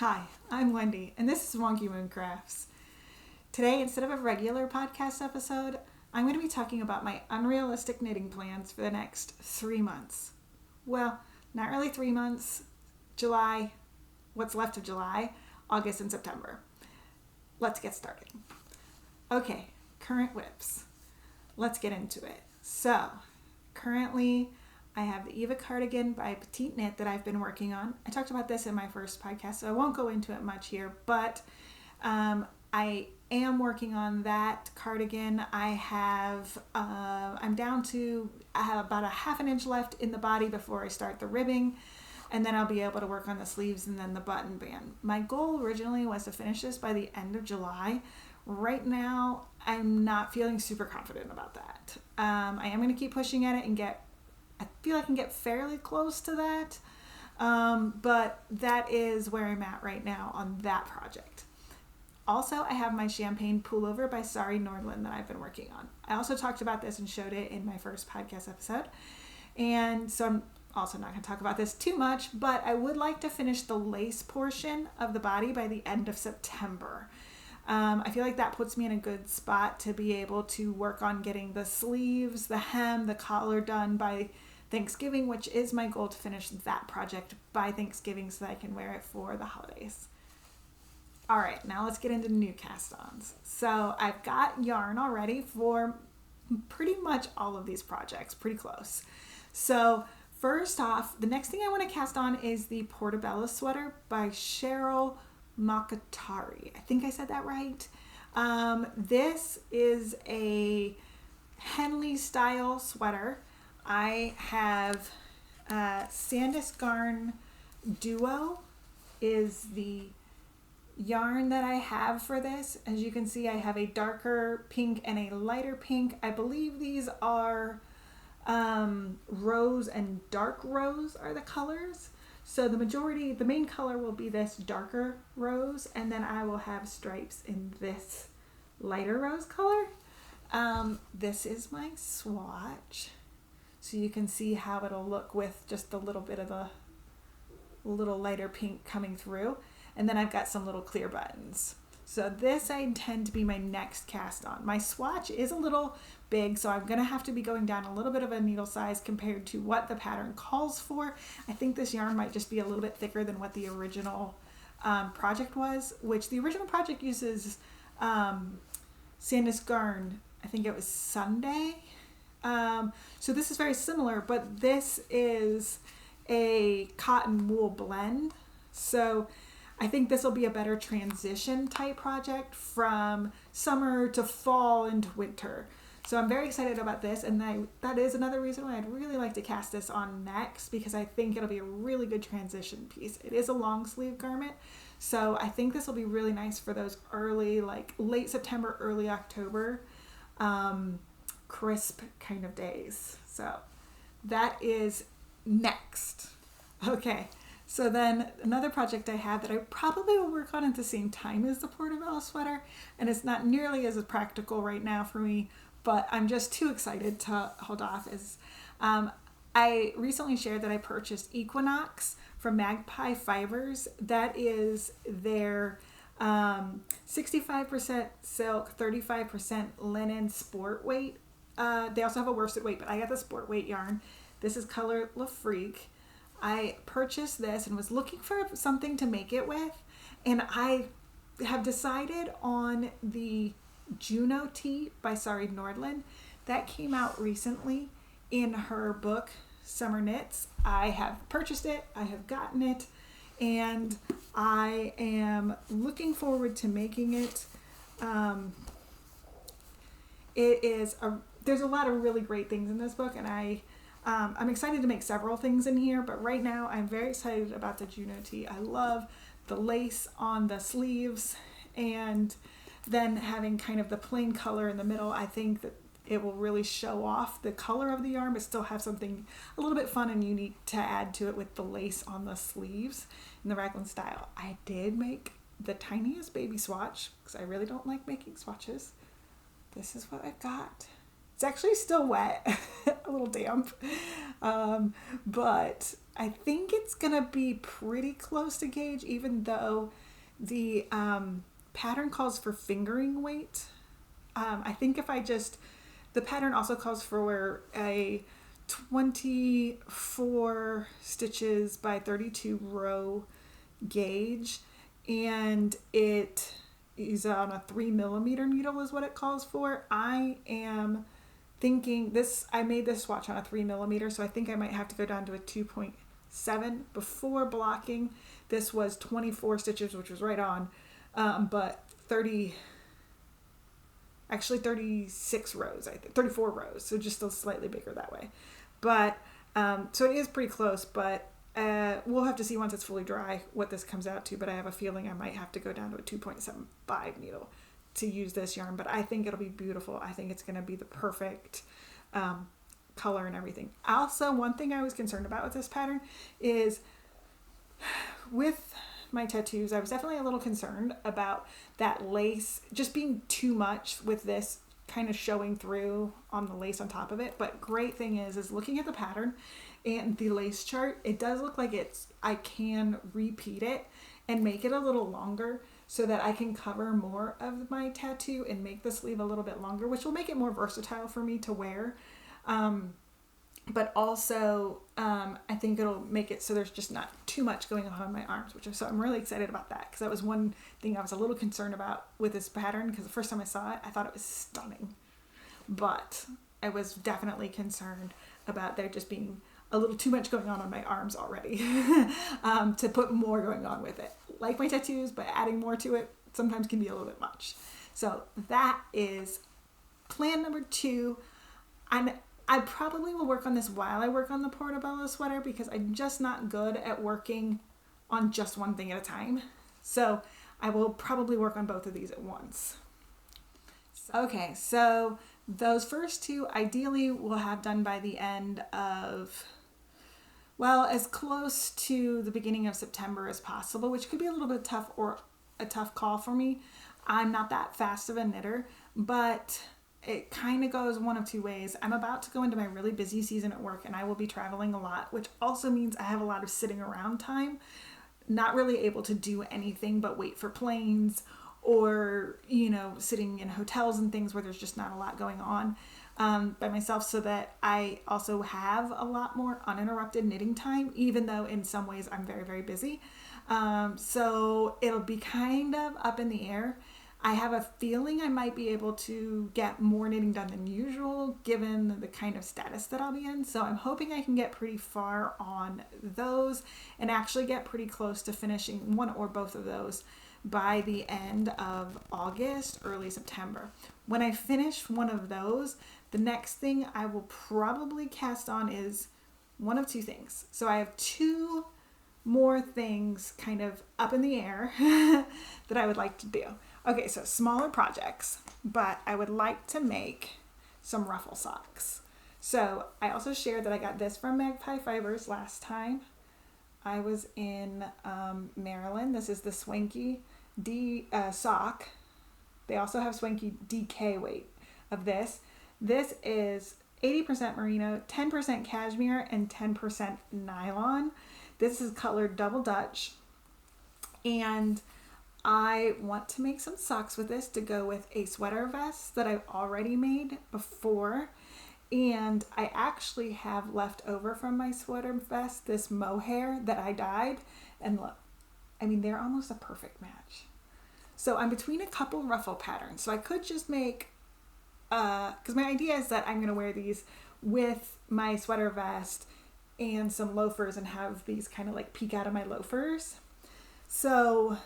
Hi, I'm Wendy, and this is Swanky Mooncrafts. Today, instead of a regular podcast episode, I'm going to be talking about my unrealistic knitting plans for the next 3 months. Well, not really 3 months. July, what's left of July, August, and September. Let's get started. Okay, current whips. Let's get into it. So, currently, I have the Eva cardigan by Petit knit that I've been working on. I talked about this in my first podcast, so I won't go into it much here, but I am working on that cardigan. I have about a half an inch left in the body before I start the ribbing, and then I'll be able to work on the sleeves and then the button band. My goal originally was to finish this by the end of July. Right now, I'm not feeling super confident about that. I am going to keep pushing at it and I feel I can get fairly close to that, but that is where I'm at right now on that project. Also, I have my Champagne Pullover by Sari Nordlund that I've been working on. I also talked about this and showed it in my first podcast episode, and so I'm also not going to talk about this too much, but I would like to finish the lace portion of the body by the end of September. I feel like that puts me in a good spot to be able to work on getting the sleeves, the hem, the collar done by Thanksgiving, which is my goal to finish that project by Thanksgiving so that I can wear it for the holidays. All right, now let's get into new cast-ons. So I've got yarn already for pretty much all of these projects, pretty close. So first off, the next thing I want to cast on is the Portobello sweater by Cheryl Makatari. I think I said that right. This is a Henley style sweater. I have Sandus Garn Duo is the yarn that I have for this. As you can see, I have a darker pink and a lighter pink. I believe these are rose and dark rose are the colors. So the main color will be this darker rose, and then I will have stripes in this lighter rose color. This is my swatch. So you can see how it'll look with just a little bit of the little lighter pink coming through. And then I've got some little clear buttons. So this I intend to be my next cast on. My swatch is a little big, so I'm going to have to be going down a little bit of a needle size compared to what the pattern calls for. I think this yarn might just be a little bit thicker than what the original project was, which the original project uses Sandus Garn, I think it was Sunday. So this is very similar, but this is a cotton wool blend. So I think this will be a better transition type project from summer to fall into winter. So I'm very excited about this, and that is another reason why I'd really like to cast this on next, because I think it'll be a really good transition piece. It is a long sleeve garment, so I think this will be really nice for those early, like late September, early October, crisp kind of days. So that is next. Okay. So then another project I have that I probably will work on at the same time as the Portobello sweater, and it's not nearly as practical right now for me, but I'm just too excited to hold off, is I recently shared that I purchased Equinox from Magpie Fibers. That is their 65% silk, 35% linen sport weight. They also have a worsted weight, but I got the sport weight yarn. This is color La Freak. I purchased this and was looking for something to make it with, and I have decided on the Juno tee by Sari Nordlund. That came out recently in her book Summer Knits. I have purchased it, I have gotten it, and I am looking forward to making it. There's a lot of really great things in this book, and I'm excited to make several things in here, but right now I'm very excited about the Juno tee. I love the lace on the sleeves, and then having kind of the plain color in the middle. I think that it will really show off the color of the yarn, but still have something a little bit fun and unique to add to it with the lace on the sleeves in the raglan style. I did make the tiniest baby swatch because I really don't like making swatches. This is what I've got. It's actually still wet, a little damp, but I think it's gonna be pretty close to gauge, even though the pattern calls for fingering weight. I think if the pattern also calls for a 24 stitches by 32 row gauge, and it is on a 3mm needle is what it calls for. I am thinking I made this swatch on a 3mm, so I think I might have to go down to a 2.7. Before blocking, this was 24 stitches, which was right on, but 36 rows, 34 rows, so just slightly bigger that way. But so it is pretty close, but we'll have to see once it's fully dry what this comes out to, but I have a feeling I might have to go down to a 2.75 needle to use this yarn, but I think it'll be beautiful. I think it's going to be the perfect color and everything. Also, one thing I was concerned about with this pattern is with my tattoos, I was definitely a little concerned about that lace just being too much with this kind of showing through on the lace on top of it. But great thing is looking at the pattern and the lace chart, it does look like I can repeat it and make it a little longer so that I can cover more of my tattoo and make the sleeve a little bit longer, which will make it more versatile for me to wear. But also, I think it'll make it so there's just not too much going on my arms, so I'm really excited about that, because that was one thing I was a little concerned about with this pattern, because the first time I saw it, I thought it was stunning. But I was definitely concerned about there just being a little too much going on my arms already to put more going on with it. Like my tattoos, but adding more to it sometimes can be a little bit much. So that is plan number 2. I probably will work on this while I work on the Portobello sweater, because I'm just not good at working on just one thing at a time. So I will probably work on both of these at once. Okay, so those first 2 ideally we'll have done by the end of, well, as close to the beginning of September as possible, which could be a little bit tough or a tough call for me. I'm not that fast of a knitter, but it kind of goes one of 2 ways. I'm about to go into my really busy season at work, and I will be traveling a lot, which also means I have a lot of sitting around time, not really able to do anything but wait for planes or, sitting in hotels and things where there's just not a lot going on by myself, so that I also have a lot more uninterrupted knitting time, even though in some ways I'm very, very busy. So it'll be kind of up in the air. I have a feeling I might be able to get more knitting done than usual, given the kind of status that I'll be in. So I'm hoping I can get pretty far on those and actually get pretty close to finishing one or both of those by the end of August, early September. When I finish one of those, the next thing I will probably cast on is one of 2 things. So I have 2 more things kind of up in the air that I would like to do. Okay, so smaller projects, but I would like to make some ruffle socks. So I also shared that I got this from Magpie Fibers last time I was in Maryland. This is the Swanky sock. They also have Swanky DK weight of this. This is 80% merino, 10% cashmere, and 10% nylon. This is colored double Dutch, and I want to make some socks with this to go with a sweater vest that I've already made before. And I actually have left over from my sweater vest this mohair that I dyed. And look, I mean, they're almost a perfect match. So I'm between a couple ruffle patterns. So I could just make, because my idea is that I'm going to wear these with my sweater vest and some loafers and have these kind of like peek out of my loafers. So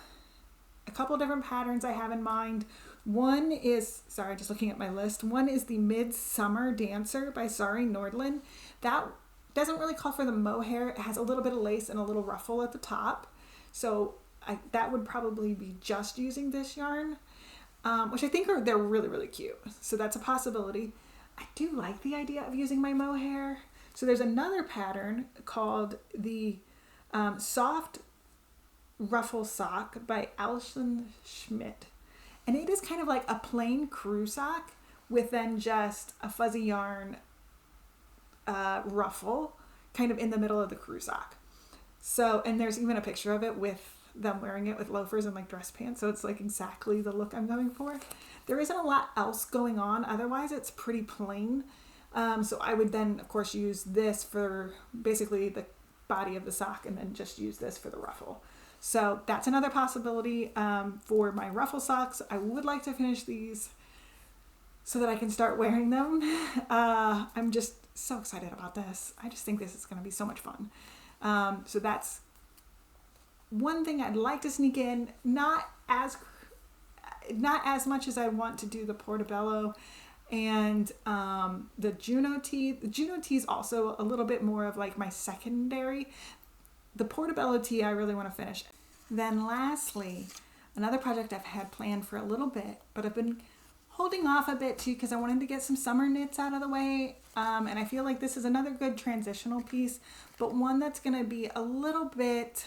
a couple different patterns I have in mind. One is, sorry, just looking at my list. One is the Midsummer Dancer by Sari Nordlund. That doesn't really call for the mohair. It has a little bit of lace and a little ruffle at the top. So that would probably be just using this yarn, which I think they're really, really cute. So that's a possibility. I do like the idea of using my mohair. So there's another pattern called the Soft Ruffle Sock by Allison Schmidt. And it is kind of like a plain crew sock with then just a fuzzy yarn ruffle kind of in the middle of the crew sock. So, and there's even a picture of it with them wearing it with loafers and like dress pants. So it's like exactly the look I'm going for. There isn't a lot else going on. Otherwise it's pretty plain. So I would then of course use this for basically the body of the sock and then just use this for the ruffle. So that's another possibility for my ruffle socks. I would like to finish these so that I can start wearing them. I'm just so excited about this. I just think this is going to be so much fun. So that's one thing I'd like to sneak in, not as much as I want to do the Portobello and the Juno tee. The Juno tee is also a little bit more of like my secondary. The Portobello tee I really want to finish. Then lastly, another project I've had planned for a little bit, but I've been holding off a bit too because I wanted to get some summer knits out of the way. And I feel like this is another good transitional piece, but one that's going to be a little bit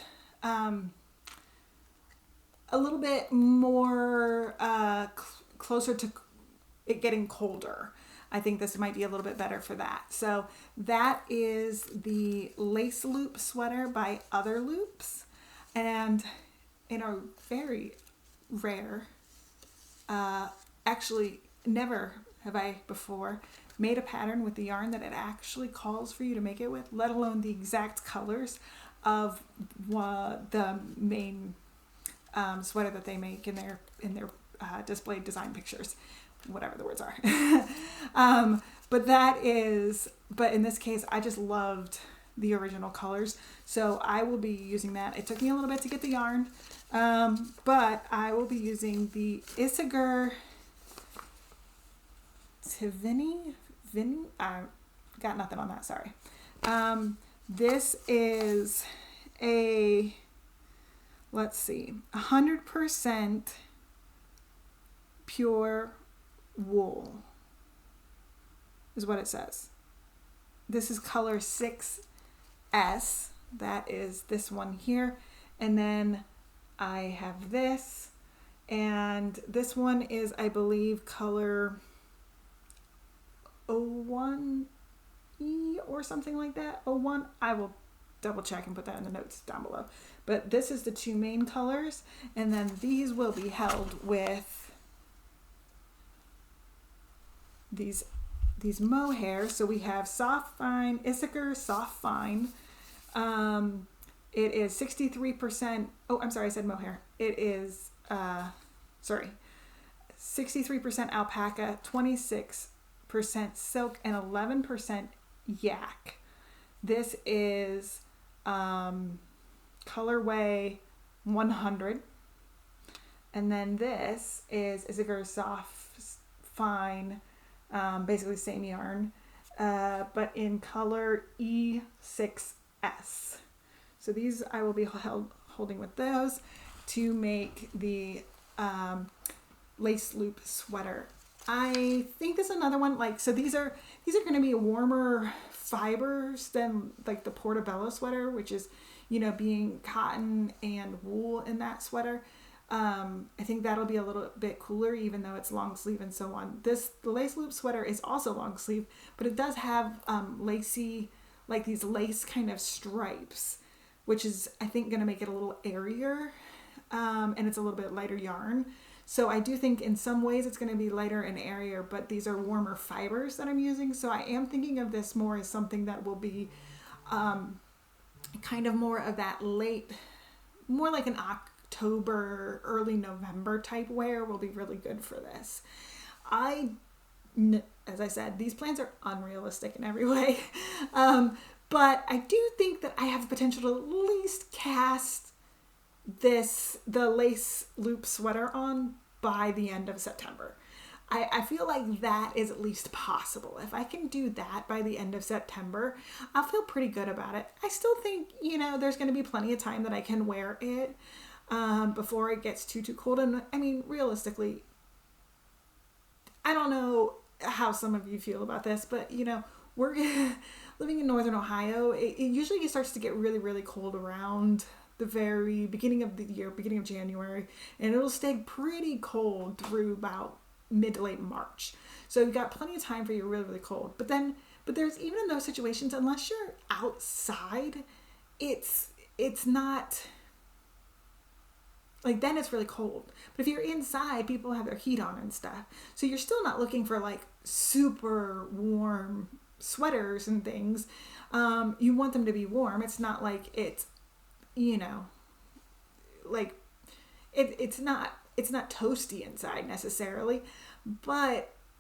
more closer to it getting colder. I think this might be a little bit better for that. So that is the lace loop sweater by Other Loops. And in a very rare, actually never have I before made a pattern with the yarn that it actually calls for you to make it with, let alone the exact colors of the main sweater that they make in their displayed design pictures, whatever the words are. But in this case, I just loved the original colors, so I will be using that. It took me a little bit to get the yarn, but I will be using the Isager Tvinni. I got nothing on that, sorry. This is a, let's see, 100% pure wool is what it says. This is color 6S. That is this one here. And then I have this. And this one is, I believe, color 01E or something like that. 01. I will double check and put that in the notes down below. But this is the two main colors. And then these will be held with these mohair. So we have Soft Fine, Isager Soft Fine. It is 63%. Oh, I'm sorry, I said mohair. It is, 63% alpaca, 26% silk, and 11% yak. This is colorway 100. And then this is Isager Soft Fine, basically same yarn, but in color E6S. So these I will be holding with those to make the lace loop sweater. I think this is another one, like, so these are going to be warmer fibers than like the Portobello sweater, which is, you know, being cotton and wool in that sweater. I think that'll be a little bit cooler, even though it's long sleeve and so on. The lace loop sweater is also long sleeve, but it does have lacy, like these lace kind of stripes, which is, I think, going to make it a little airier, and it's a little bit lighter yarn. So I do think in some ways it's going to be lighter and airier, but these are warmer fibers that I'm using. So I am thinking of this more as something that will be kind of more of that late, more like an October, early November type wear will be really good for this. As I said, these plans are unrealistic in every way. But I do think that I have the potential to at least cast the lace loop sweater on by the end of September. I feel like that is at least possible. If I can do that by the end of September, I'll feel pretty good about it. I still think, you know, there's going to be plenty of time that I can wear it before it gets too cold. And I mean, realistically, I don't know how some of you feel about this, but, you know, we're living in Northern Ohio. It usually starts to get really, really cold around the very beginning of the year, beginning of January, and it'll stay pretty cold through about mid to late March. So you've got plenty of time for you're really, really cold. But there's even in those situations, unless you're outside, it's not like, then it's really cold. But if you're inside, people have their heat on and stuff. So you're still not looking for like super warm sweaters and things. You want them to be warm. It's not like it's, like it's not toasty inside necessarily,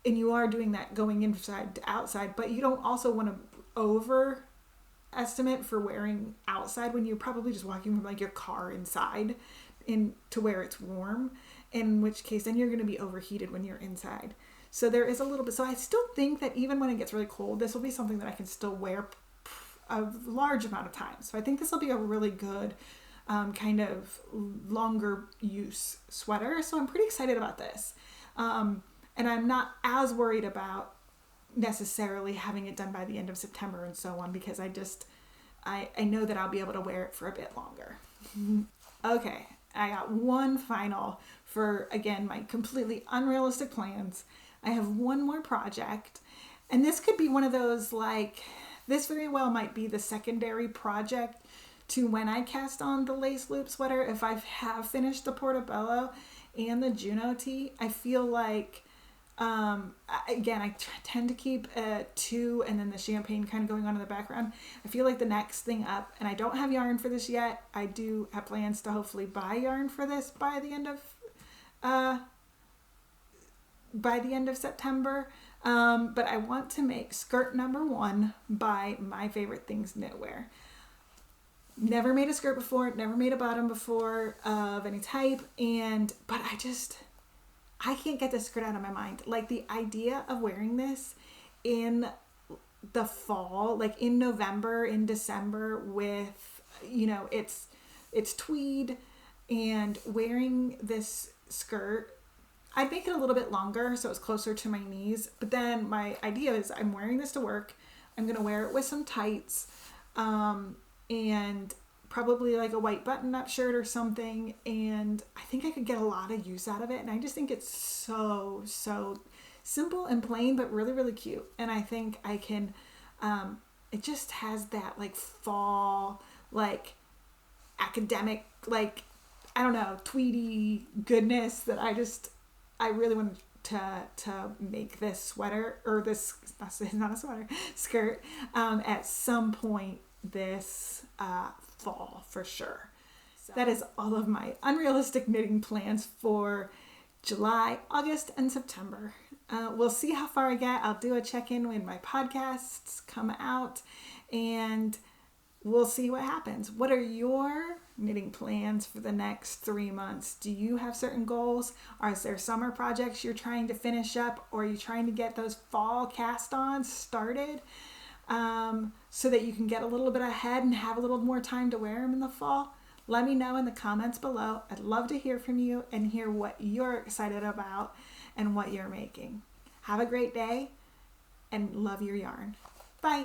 and you are doing that going inside to outside, but you don't also want to overestimate for wearing outside when you're probably just walking from like your car inside to where it's warm, in which case then you're going to be overheated when you're inside. So there is a little bit, so I still think that even when it gets really cold, this will be something that I can still wear a large amount of time. So I think this will be a really good kind of longer use sweater. So I'm pretty excited about this. And I'm not as worried about necessarily having it done by the end of September and so on, because I know that I'll be able to wear it for a bit longer. Okay, I got one final for, again, my completely unrealistic plans. I have one more project, and this could be one of those, like, this very well might be the secondary project to when I cast on the lace loop sweater. If I have finished the Portobello and the Juno tee, I feel like, again, I tend to keep 2 and then the champagne kind of going on in the background. I feel like the next thing up, and I don't have yarn for this yet. I do have plans to hopefully buy yarn for this by the end of September. But I want to make skirt number 1 by My Favorite Things Knitwear. Never made a skirt before, never made a bottom before of any type, but I can't get this skirt out of my mind. Like, the idea of wearing this in the fall, like in November, in December, with, it's tweed, and wearing this skirt, I'd make it a little bit longer so it's closer to my knees. But then my idea is I'm wearing this to work. I'm going to wear it with some tights, and probably like a white button-up shirt or something, and I think I could get a lot of use out of it. And I just think it's so simple and plain, but really, really cute. And I think I can, it just has that like fall, like academic, like, I don't know, tweedy goodness that I really want to make this sweater, or this, it's not a sweater, skirt, at some point this fall for sure. So that is all of my unrealistic knitting plans for July, August, and September. We'll see how far I get. I'll do a check-in when my podcasts come out, and we'll see what happens. What are your knitting plans for the next 3 months? Do you have certain goals? Or is there summer projects you're trying to finish up, or are you trying to get those fall cast-ons started? So that you can get a little bit ahead and have a little more time to wear them in the fall? Let me know in the comments below. I'd love to hear from you and hear what you're excited about and what you're making. Have a great day, and love your yarn. Bye.